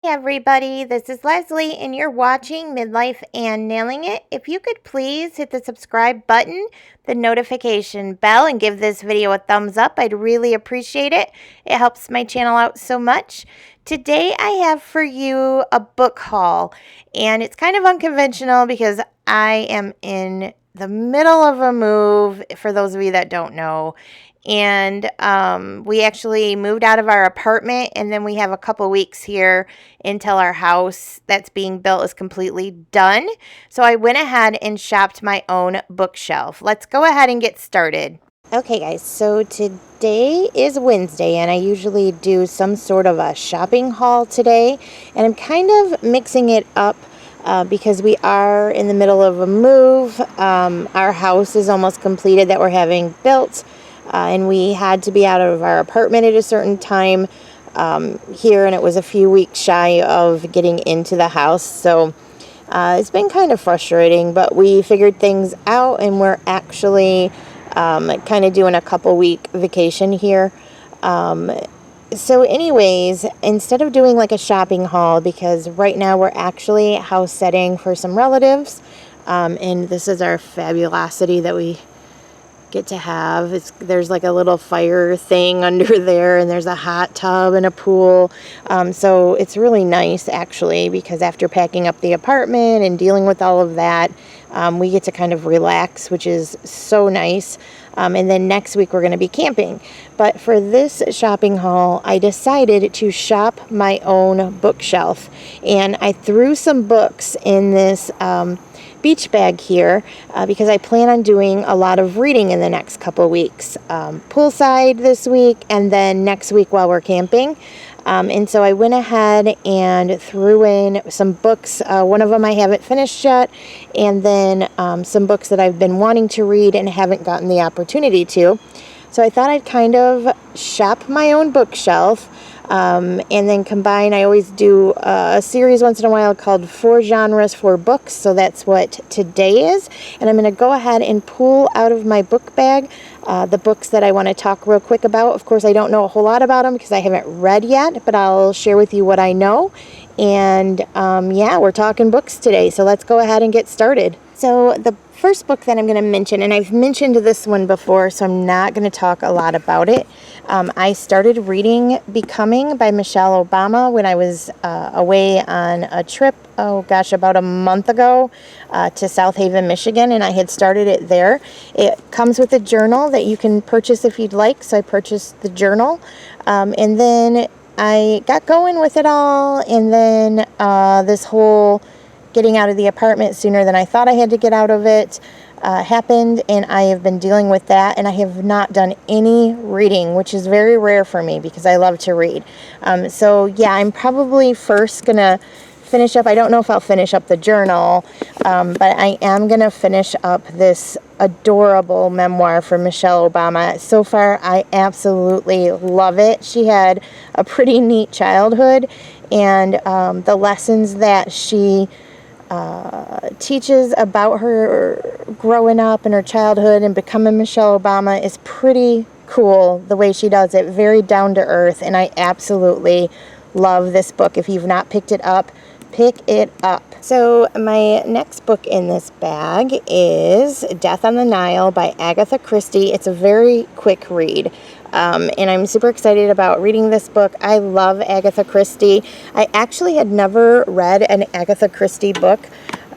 Hey everybody, this is Leslie and you're watching Midlife and Nailing It. If you could please hit the subscribe button, the notification bell, and give this video a thumbs up, I'd really appreciate it. It helps my channel out so much. Today I have for you a book haul, and it's kind of unconventional because I am in the middle of a move, for those of you that don't know. And we actually moved out of our apartment, and then we have a couple weeks here until our house that's being built is completely done. So I went ahead and shopped my own bookshelf. Let's go ahead and get started. Okay guys, so today is Wednesday and I usually do some sort of a shopping haul today, and I'm kind of mixing it up because we are in the middle of a move. Our house is almost completed that we're having built, and we had to be out of our apartment at a certain time here, and it was a few weeks shy of getting into the house. So it's been kind of frustrating, but we figured things out and we're actually kind of doing a couple week vacation here. So anyways, instead of doing like a shopping haul, because right now we're actually house setting for some relatives, and this is our fabulosity that we get to have. There's like a little fire thing under there, and there's a hot tub and a pool. So it's really nice actually, because after packing up the apartment and dealing with all of that, we get to kind of relax, which is so nice. And then next week we're going to be camping. But for this shopping haul, I decided to shop my own bookshelf, and I threw some books in this beach bag here because I plan on doing a lot of reading in the next couple weeks. Poolside this week, and then next week while we're camping. And so I went ahead and threw in some books. One of them I haven't finished yet, and then some books that I've been wanting to read and haven't gotten the opportunity to. So I thought I'd kind of shop my own bookshelf. And then combine. I always do a series once in a while called 4 Genres, 4 Books. So that's what today is. And I'm going to go ahead and pull out of my book bag the books that I want to talk real quick about. Of course, I don't know a whole lot about them because I haven't read yet, but I'll share with you what I know. And yeah, we're talking books today. So let's go ahead and get started. So the first book that I'm going to mention, and I've mentioned this one before, so I'm not going to talk a lot about it. I started reading Becoming by Michelle Obama when I was away on a trip, about a month ago to South Haven, Michigan, and I had started it there. It comes with a journal that you can purchase if you'd like, so I purchased the journal, and then I got going with it all, and then this whole getting out of the apartment sooner than I thought I had to get out of it happened, and I have been dealing with that, and I have not done any reading, which is very rare for me because I love to read. So yeah, I'm probably first gonna finish up. I don't know if I'll finish up the journal, but I am gonna finish up this adorable memoir for Michelle Obama. So far, I absolutely love it. She had a pretty neat childhood, and the lessons that she teaches about her growing up and her childhood and becoming Michelle Obama is pretty cool, the way she does it. Very down to earth, and I absolutely love this book. If you've not picked it up, pick it up. So my next book in this bag is Death on the Nile by Agatha Christie. It's a very quick read. And I'm super excited about reading this book. I love Agatha Christie. I actually had never read an Agatha Christie book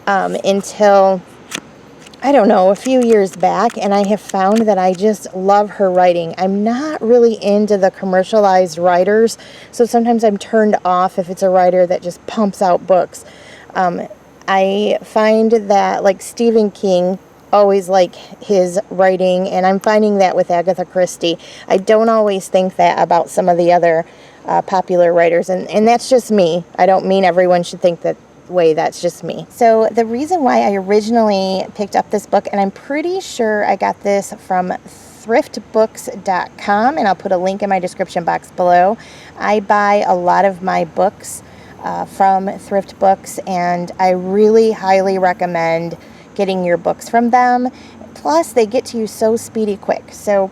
until, I don't know, a few years back, and I have found that I just love her writing. I'm not really into the commercialized writers, so sometimes I'm turned off if it's a writer that just pumps out books. I find that, like Stephen King, always like his writing, and I'm finding that with Agatha Christie. I don't always think that about some of the other popular writers, and that's just me. I don't mean everyone should think that way. That's just me. So the reason why I originally picked up this book, and I'm pretty sure I got this from thriftbooks.com, and I'll put a link in my description box below. I buy a lot of my books from Thrift Books, and I really highly recommend getting your books from them. Plus, they get to you so speedy quick. So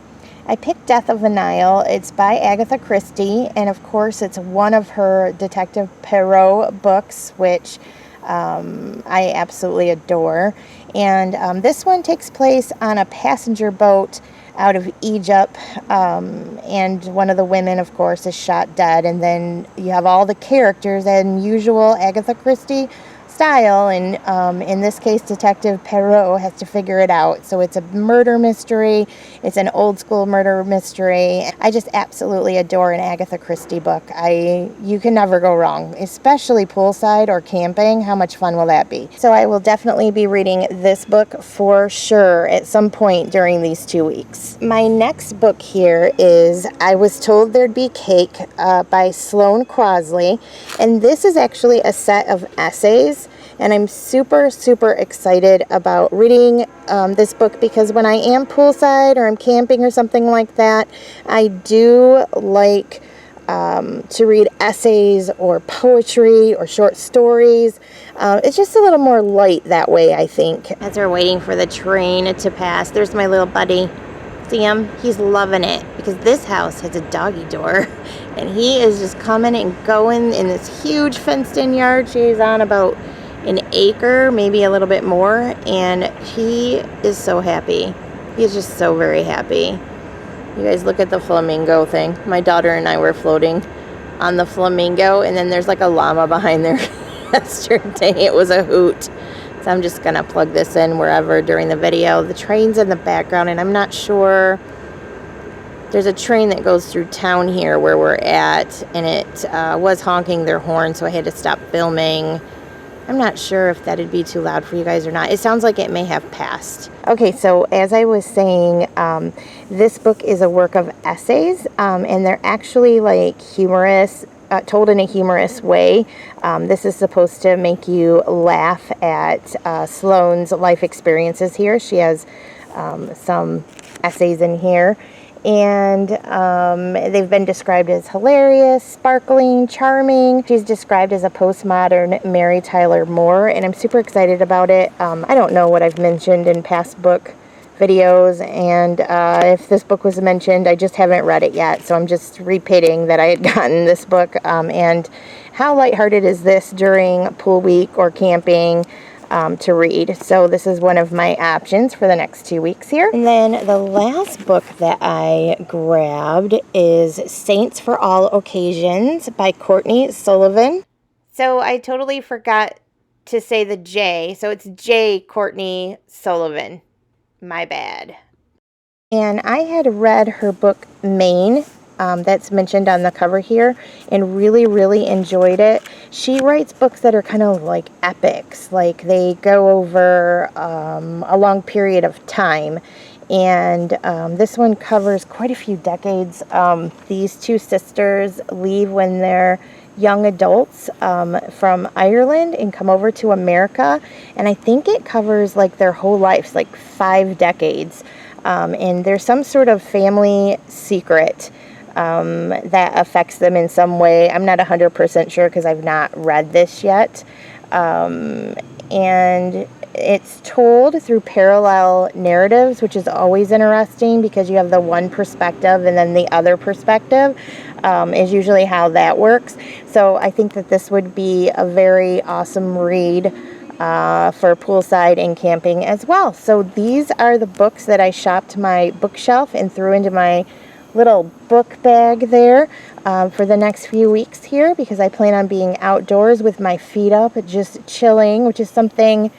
I picked Death of the Nile. It's by Agatha Christie, and of course it's one of her Detective Poirot books, which I absolutely adore. And this one takes place on a passenger boat out of Egypt, and one of the women, of course, is shot dead. And then you have all the characters in usual Agatha Christie style, and in this case, Detective Poirot has to figure it out. So it's a murder mystery. It's an old school murder mystery. I just absolutely adore an Agatha Christie book. You can never go wrong, especially poolside or camping. How much fun will that be? So I will definitely be reading this book for sure at some point during these 2 weeks. My next book here is I Was Told There'd Be Cake by Sloane Crosley, and this is actually a set of essays. And I'm super, super excited about reading this book because when I am poolside or I'm camping or something like that, I do like to read essays or poetry or short stories. It's just a little more light that way, I think. As we're waiting for the train to pass, there's my little buddy. See him? He's loving it because this house has a doggy door and he is just coming and going in this huge fenced-in yard. She's on about an acre, maybe a little bit more, and he is so happy. He's just so very happy. You guys look at the flamingo thing. My daughter and I were floating on the flamingo, and then there's like a llama behind there yesterday. It was a hoot. So I'm just gonna plug this in wherever during the video. The train's in the background, and I'm not sure. There's a train that goes through town here where we're at, and it was honking their horn, so I had to stop filming. I'm not sure if that'd be too loud for you guys or not. It sounds like it may have passed. Okay, so as I was saying, this book is a work of essays, and they're actually like humorous, told in a humorous way. This is supposed to make you laugh at Sloane's life experiences here. She has some essays in here. And they've been described as hilarious, sparkling, charming. She's described as a postmodern Mary Tyler Moore, and I'm super excited about it. I don't know what I've mentioned in past book videos, and if this book was mentioned, I just haven't read it yet, so I'm just repeating that I had gotten this book. And how lighthearted is this during pool week or camping? To read. So this is one of my options for the next 2 weeks here. And then the last book that I grabbed is Saints for All Occasions by Courtney Sullivan. So I totally forgot to say the J. So it's J. Courtney Sullivan. My bad. And I had read her book Maine, that's mentioned on the cover here, and really, really enjoyed it. She writes books that are kind of like epics, like they go over a long period of time. And this one covers quite a few decades. These two sisters leave when they're young adults from Ireland and come over to America. And I think it covers like their whole lives, like 5 decades. And there's some sort of family secret that affects them in some way. I'm not 100% sure because I've not read this yet. And it's told through parallel narratives, which is always interesting because you have the one perspective and then the other perspective is usually how that works. So I think that this would be a very awesome read for poolside and camping as well. So these are the books that I shopped my bookshelf and threw into my little book bag there for the next few weeks here because I plan on being outdoors with my feet up, just chilling, which is something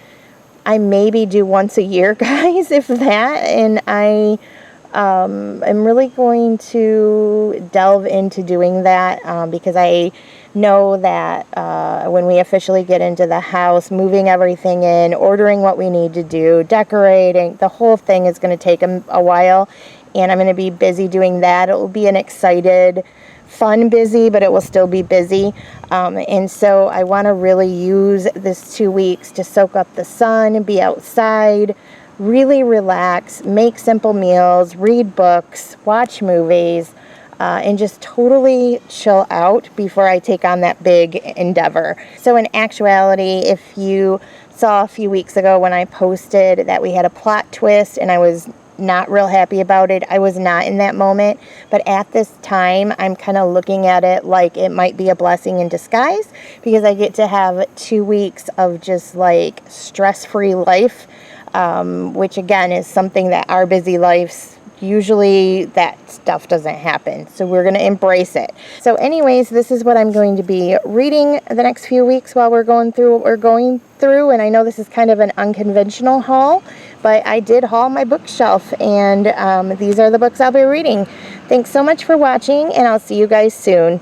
I maybe do once a year, guys, if that. And I am really going to delve into doing that because I know that when we officially get into the house, moving everything in, ordering what we need to do, decorating, the whole thing is going to take a while. And I'm going to be busy doing that. It will be an excited, fun busy, but it will still be busy. And so I want to really use this 2 weeks to soak up the sun, be outside, really relax, make simple meals, read books, watch movies, and just totally chill out before I take on that big endeavor. So in actuality, if you saw a few weeks ago when I posted that we had a plot twist and I was not real happy about it. I was not in that moment, but at this time I'm kind of looking at it like it might be a blessing in disguise, because I get to have 2 weeks of just like stress-free life, which again is something that our busy lives, usually that stuff doesn't happen. So we're going to embrace it. So anyways, this is what I'm going to be reading the next few weeks while we're going through what we're going through. And I know this is kind of an unconventional haul, but I did haul my bookshelf, and these are the books I'll be reading. Thanks so much for watching, and I'll see you guys soon.